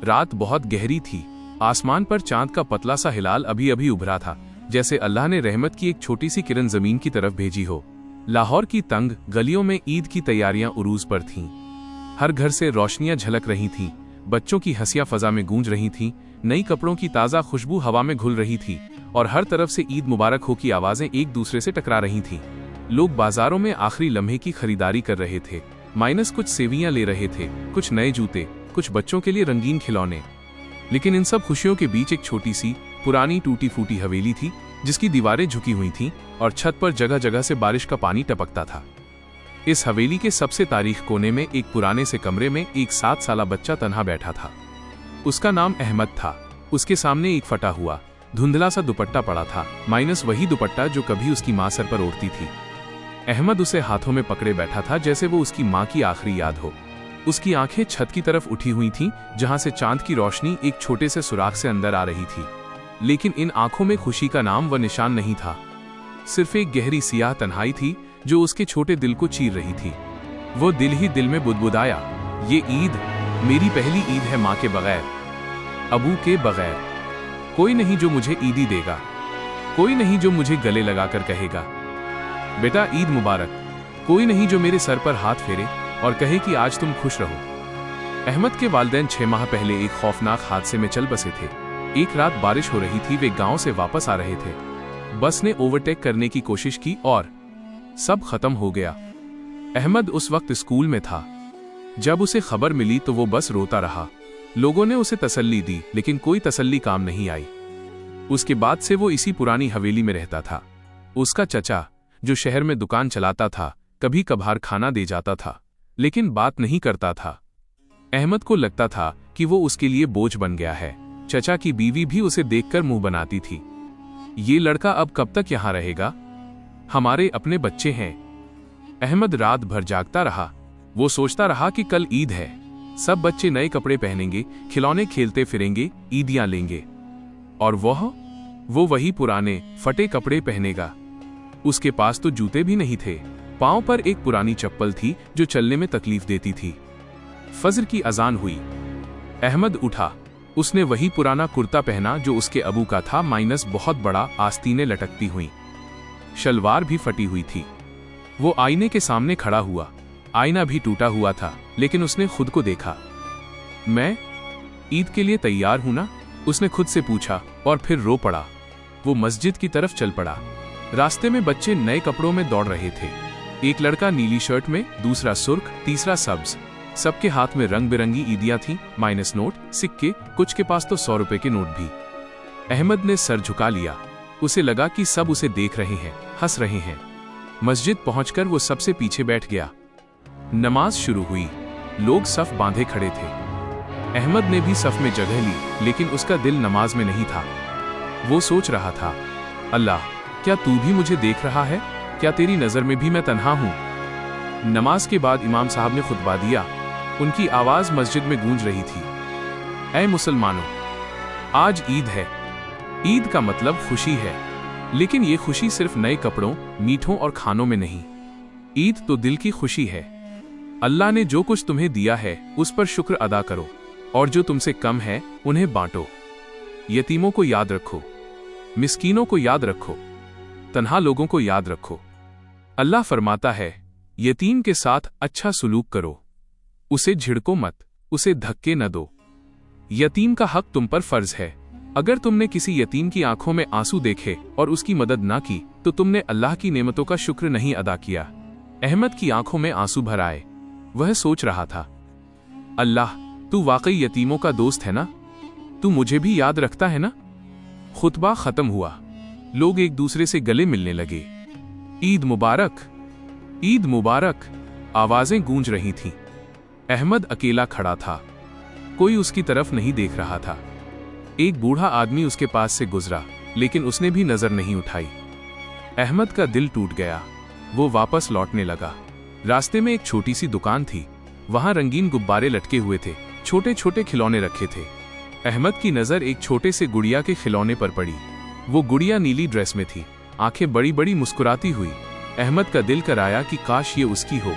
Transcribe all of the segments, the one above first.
रात बहुत गहरी थी। आसमान पर चांद का पतला सा हिलाल अभी अभी उभरा था, जैसे अल्लाह ने रहमत की एक छोटी सी किरण जमीन की तरफ भेजी हो। लाहौर की तंग गलियों में ईद की तैयारियां उरूज पर थीं। हर घर से रोशनियां झलक रही थीं, बच्चों की हंसियां फजा में गूंज रही थीं, नई कपड़ों की ताज़ा खुशबू हवा में घुल रही थी और हर तरफ से ईद मुबारक हो की आवाज़ें एक दूसरे से टकरा रही थीं। लोग बाजारों में आखिरी लम्हे की खरीदारी कर रहे थे, माइनस कुछ सेवियां ले रहे थे, कुछ नए जूते, कुछ बच्चों के लिए रंगीन खिलौने। लेकिन इन सब खुशियों के बीच एक छोटी सी पुरानी टूटी फूटी हवेली थी, जिसकी दीवारें झुकी हुई थीं और छत पर जगह जगह से बारिश का पानी टपकता था। इस हवेली के सबसे तारीख कोने में एक पुराने से कमरे में एक 7 साला बच्चा तन्हा बैठा था। उसका नाम अहमद था। उसके सामने एक फटा हुआ धुंधला सा दुपट्टा पड़ा था, माइनस वही दुपट्टा जो कभी उसकी माँ सर पर ओढ़ती थी। अहमद उसे हाथों में पकड़े बैठा था जैसे वो उसकी माँ की आखिरी याद हो। उसकी आंखें छत की तरफ उठी हुई थीं, जहां से चांद की रोशनी एक छोटे से सुराख से अंदर आ रही थी। लेकिन इन आंखों में खुशी का नाम व निशान नहीं था, सिर्फ एक गहरी सियाह तन्हाई थी जो उसके छोटे दिल को चीर रही थी। वो दिल ही दिल में बुदबुदाया, ये ईद मेरी पहली ईद है माँ के बगैर, अबू के बगैर। कोई नहीं जो मुझे ईदी देगा, कोई नहीं जो मुझे गले लगाकर कहेगा, बेटा ईद मुबारक। कोई नहीं जो मेरे सर पर हाथ फेरे और कहे कि आज तुम खुश रहो। अहमद के वालिदैन 6 माह पहले एक खौफनाक हादसे में चल बसे थे। एक रात बारिश हो रही थी, वे गांव से वापस आ रहे थे। बस ने ओवरटेक करने की कोशिश की और सब खत्म हो गया। अहमद उस वक्त स्कूल में था। जब उसे खबर मिली तो वो बस रोता रहा। लोगों ने उसे तसल्ली दी, लेकिन कोई तसल्ली काम नहीं आई। उसके बाद से वो इसी पुरानी हवेली में रहता था। उसका चचा, जो शहर में दुकान चलाता था, कभी कभार खाना दे जाता था, लेकिन बात नहीं करता था। अहमद को लगता था कि वो उसके लिए बोझ बन गया है। चचा की बीवी भी उसे देखकर मुंह बनाती थी, ये लड़का अब कब तक यहां रहेगा, हमारे अपने बच्चे हैं। अहमद रात भर जागता रहा। वो सोचता रहा कि कल ईद है, सब बच्चे नए कपड़े पहनेंगे, खिलौने खेलते फिरेंगे, ईदियां लेंगे, और वो वही पुराने फटे कपड़े पहनेगा। उसके पास तो जूते भी नहीं थे। पांव पर एक पुरानी चप्पल थी जो चलने में तकलीफ देती थी। फजर की अजान हुई। अहमद उठा। उसने वही पुराना कुर्ता पहना जो उसके अबू का था, माइनस बहुत बड़ा, आस्तीनें लटकती हुई, शलवार भी फटी हुई थी। वो आईने के सामने खड़ा हुआ। आईना भी टूटा हुआ था, लेकिन उसने खुद को देखा। मैं ईद के लिए तैयार हूं ना, उसने खुद से पूछा और फिर रो पड़ा। वो मस्जिद की तरफ चल पड़ा। रास्ते में बच्चे नए कपड़ों में दौड़ रहे थे। एक लड़का नीली शर्ट में, दूसरा सुर्ख, तीसरा सब्ज। सबके हाथ में रंग बिरंगी ईदियां थीं, माइनस नोट, सिक्के, कुछ के पास तो 100 रुपए के नोट भी। अहमद ने सर झुका लिया। उसे लगा कि सब उसे देख रहे हैं, हंस रहे हैं। मस्जिद पहुंचकर वो सबसे पीछे बैठ गया। नमाज शुरू हुई। लोग सफ बांधे खड़े थे। अहमद ने भी सफ में जगह ली, लेकिन उसका दिल नमाज में नहीं था। वो सोच रहा था, अल्लाह, क्या तू भी मुझे देख रहा है? क्या तेरी नजर में भी मैं तन्हा हूं? नमाज के बाद इमाम साहब ने खुतबा दिया। उनकी आवाज मस्जिद में गूंज रही थी, ऐ मुसलमानों, आज ईद है। ईद का मतलब खुशी है, लेकिन ये खुशी सिर्फ नए कपड़ों, मीठों और खानों में नहीं। ईद तो दिल की खुशी है। अल्लाह ने जो कुछ तुम्हें दिया है उस पर शुक्र अदा करो, और जो तुमसे कम है उन्हें बांटो। यतीमों को याद रखो, मिस्कीनों को याद रखो, तन्हा लोगों को याद रखो। अल्लाह फरमाता है, यतीम के साथ अच्छा सुलूक करो, उसे झिड़को मत, उसे धक्के न दो। यतीम का हक तुम पर फर्ज है। अगर तुमने किसी यतीम की आंखों में आंसू देखे और उसकी मदद ना की तो तुमने अल्लाह की नेमतों का शुक्र नहीं अदा किया। अहमद की आंखों में आंसू भर आए। वह सोच रहा था, अल्लाह, तू वाकई यतीमों का दोस्त है ना? तू मुझे भी याद रखता है ना? खुतबा खत्म हुआ। लोग एक दूसरे से गले मिलने लगे। ईद मुबारक, ईद मुबारक, आवाजें गूंज रही थीं। अहमद अकेला खड़ा था। कोई उसकी तरफ नहीं देख रहा था। एक बूढ़ा आदमी उसके पास से गुजरा, लेकिन उसने भी नजर नहीं उठाई। अहमद का दिल टूट गया। वो वापस लौटने लगा। रास्ते में एक छोटी सी दुकान थी। वहां रंगीन गुब्बारे लटके हुए थे, छोटे छोटे खिलौने रखे थे। अहमद की नजर एक छोटे से गुड़िया के खिलौने पर पड़ी। वो गुड़िया नीली ड्रेस में थी, आंखें बड़ी बड़ी मुस्कुराती हुई। अहमद का दिल कराया कि काश ये उसकी हो।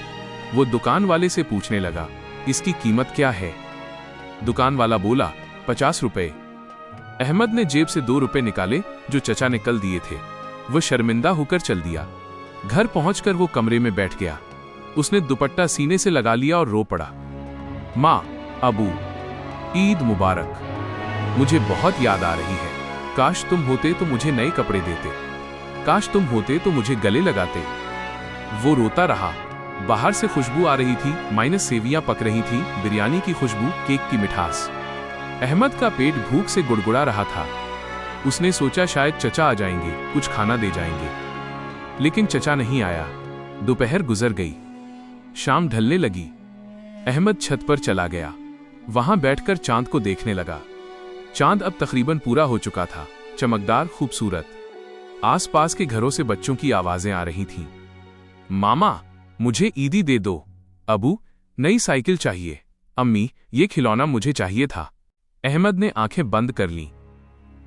वो दुकान वाले से पूछने लगा, इसकी कीमत क्या है? दुकान वाला बोला, 50 रुपए। अहमद ने जेब से 2 रुपए निकाले जो चचा ने कल दिए थे। वो शर्मिंदा होकर चल दिया। घर पहुंचकर वो कमरे में बैठ गया। उसने दुपट्टा सीने से लगा लिया और रो पड़ा। माँ, अबू, ईद मुबारक। मुझे बहुत याद आ रही है। काश तुम होते तो मुझे नए कपड़े देते। काश तुम होते तो मुझे गले लगाते। वो रोता रहा। बाहर से खुशबू आ रही थी, माइनस सेवियां पक रही थी, बिरयानी की खुशबू, केक की मिठास। अहमद का पेट भूख से गुड़गुड़ा रहा था। उसने सोचा शायद चचा आ जाएंगे, कुछ खाना दे जाएंगे, लेकिन चचा नहीं आया। दोपहर गुजर गई, शाम ढलने लगी। अहमद छत पर चला गया। वहां बैठकर चांद को देखने लगा। चांद अब तकरीबन पूरा हो चुका था, चमकदार, खूबसूरत। आसपास के घरों से बच्चों की आवाजें आ रही थीं। मामा, मुझे ईदी दे दो। अबू, नई साइकिल चाहिए। अम्मी, ये खिलौना मुझे चाहिए था। अहमद ने आंखें बंद कर लीं।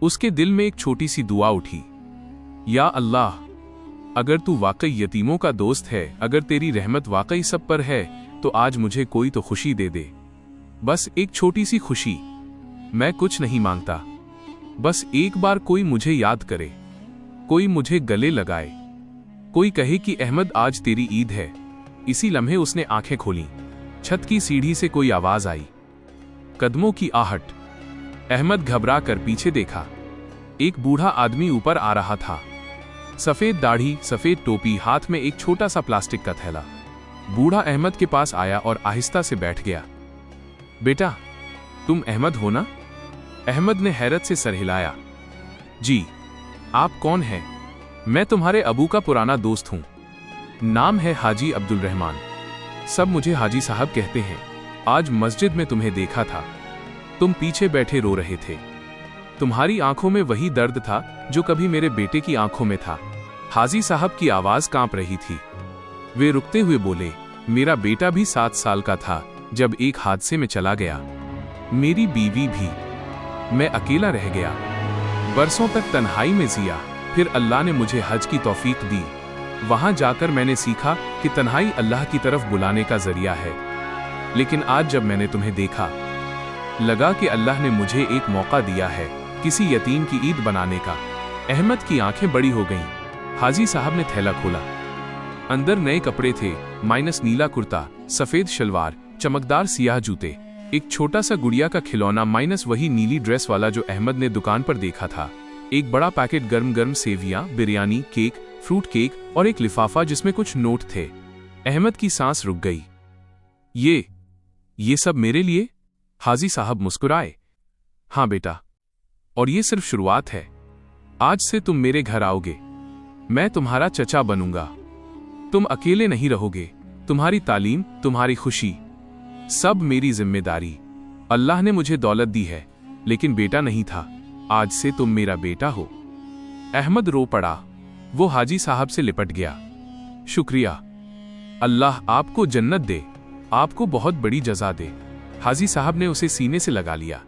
उसके दिल में एक छोटी सी दुआ उठी। या अल्लाह, अगर तू वाकई यतीमों का दोस्त है, अगर तेरी रहमत वाकई सब पर है, तो आज मुझे कोई तो खुशी दे दे। बस एक छोटी सी खुशी। मैं कुछ नहीं मांगता, बस एक बार कोई मुझे याद करे, कोई मुझे गले लगाए, कोई कहे कि अहमद आज तेरी ईद है। इसी लम्हे उसने आंखें खोलीं। छत की सीढ़ी से कोई आवाज आई, कदमों की आहट। अहमद घबरा कर पीछे देखा। एक बूढ़ा आदमी ऊपर आ रहा था। सफेद दाढ़ी, सफेद टोपी, हाथ में एक छोटा सा प्लास्टिक का थैला। बूढ़ा अहमद के पास आया और आहिस्ता से बैठ गया। बेटा, तुम अहमद हो ना? अहमद ने हैरत से सर हिलाया। जी। आप कौन हैं? मैं तुम्हारे अबू का पुराना दोस्त हूं। नाम है हाजी अब्दुल रहमान। सब मुझे हाजी साहब कहते हैं। आज मस्जिद में तुम्हें देखा था। तुम पीछे बैठे रो रहे थे। तुम्हारी आंखों में वही दर्द था जो कभी मेरे बेटे की आंखों में था। हाजी साहब की आवाज कांप रही थी। वे रुकते हुए बोले, मेरा बेटा भी 7 साल का था जब एक हादसे में चला गया। मेरी बीवी भी। मैं अकेला रह गया। बरसों तक तन्हाई में जिया। फिर अल्लाह ने मुझे हज की तौफीक दी। वहां जाकर मैंने सीखा कि तन्हाई अल्लाह की तरफ बुलाने का जरिया है। लेकिन आज जब मैंने तुम्हें देखा, लगा कि अल्लाह ने मुझे एक मौका दिया है किसी यतीम की ईद बनाने का। अहमद की आंखें बड़ी हो गईं। हाजी साहब ने थैला खोला। अंदर नए कपड़े थे, माइनस नीला कुर्ता, सफेद शलवार, चमकदार सियाह जूते, एक छोटा सा गुड़िया का खिलौना, माइनस वही नीली ड्रेस वाला जो अहमद ने दुकान पर देखा था, एक बड़ा पैकेट गर्म गर्म सेवियां, बिरयानी, केक, फ्रूट केक और एक लिफाफा जिसमें कुछ नोट थे। अहमद की सांस रुक गई। ये सब मेरे लिए? हाजी साहब मुस्कुराए। हाँ बेटा, और ये सिर्फ शुरुआत है। आज से तुम मेरे घर आओगे। मैं तुम्हारा चचा बनूंगा। तुम अकेले नहीं रहोगे। तुम्हारी तालीम, तुम्हारी खुशी, सब मेरी जिम्मेदारी। अल्लाह ने मुझे दौलत दी है, लेकिन बेटा नहीं था। आज से तुम मेरा बेटा हो। अहमद रो पड़ा। वो हाजी साहब से लिपट गया। शुक्रिया। अल्लाह आपको जन्नत दे, आपको बहुत बड़ी जज़ा दे। हाजी साहब ने उसे सीने से लगा लिया।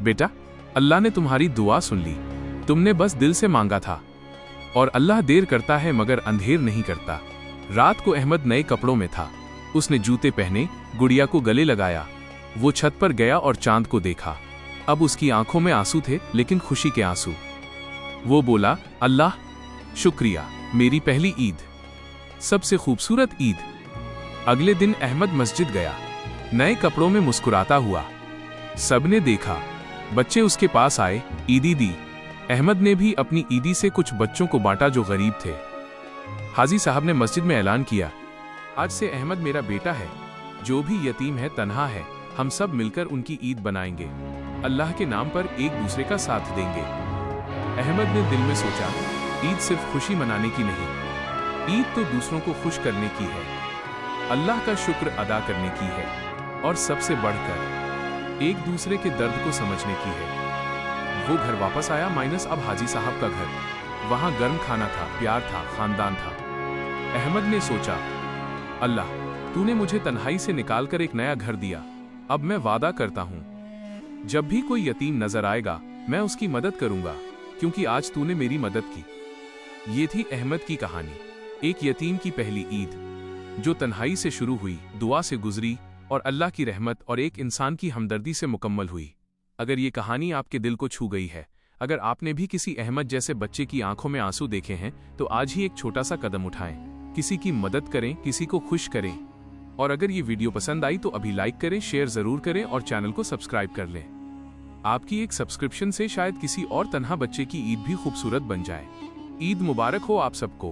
बेटा, अल्लाह ने तुम्हारी दुआ सुन ली। तुमने बस दिल से मांगा था। और अल्लाह देर करता है मगर अंधेर नहीं करता। रात को अहमद नए कपड़ों में था। उसने जूते पहने, गुड़िया को गले लगाया। वो छत पर गया और चांद को देखा। अब उसकी आंखों में आंसू थे, लेकिन खुशी के आंसू। वो बोला, अल्लाह शुक्रिया, मेरी पहली ईद, सबसे खूबसूरत ईद। अगले दिन अहमद मस्जिद गया, नए कपड़ों में मुस्कुराता हुआ। सबने देखा। बच्चे उसके पास आए, ईदी दी। अहमद ने भी अपनी ईदी से कुछ बच्चों को बांटा जो गरीब थे। हाजी साहब ने मस्जिद में ऐलान किया, आज से अहमद मेरा बेटा है। जो भी यतीम है, तन्हा है, हम सब मिलकर उनकी ईद बनाएंगे। अल्लाह के नाम पर एक दूसरे का साथ देंगे। अहमद ने दिल में सोचा, ईद सिर्फ खुशी मनाने की नहीं, ईद तो दूसरों को खुश करने की है, अल्लाह का शुक्र अदा करने की है, और सबसे बढ़कर एक दूसरे के दर्द को समझने की है। वो घर वापस आया, माइनस अब हाजी साहब का घर। वहां गर्म खाना था, प्यार था, खानदान था। अहमद ने सोचा, अल्लाह, तूने मुझे तन्हाई से निकालकर एक नया घर दिया। अब मैं वादा करता हूं, जब भी कोई यतीम नजर आएगा, मैं उसकी मदद करूंगा, क्योंकि आज तूने मेरी मदद की। ये थी अहमद की कहानी, एक यतीम की पहली ईद, जो तन्हाई से शुरू हुई, दुआ से गुजरी और अल्लाह की रहमत और एक इंसान की हमदर्दी से मुकम्मल हुई। अगर ये कहानी आपके दिल को छू गई है, अगर आपने भी किसी अहमद जैसे बच्चे की आंखों में आंसू देखे हैं, तो आज ही एक छोटा सा कदम उठाएं, किसी की मदद करें, किसी को खुश करें। और अगर ये वीडियो पसंद आई तो अभी लाइक करें, शेयर जरूर करें और चैनल को सब्सक्राइब कर लें। आपकी एक सब्सक्रिप्शन से शायद किसी और तन्हा बच्चे की ईद भी खूबसूरत बन जाए। ईद मुबारक हो आप सबको।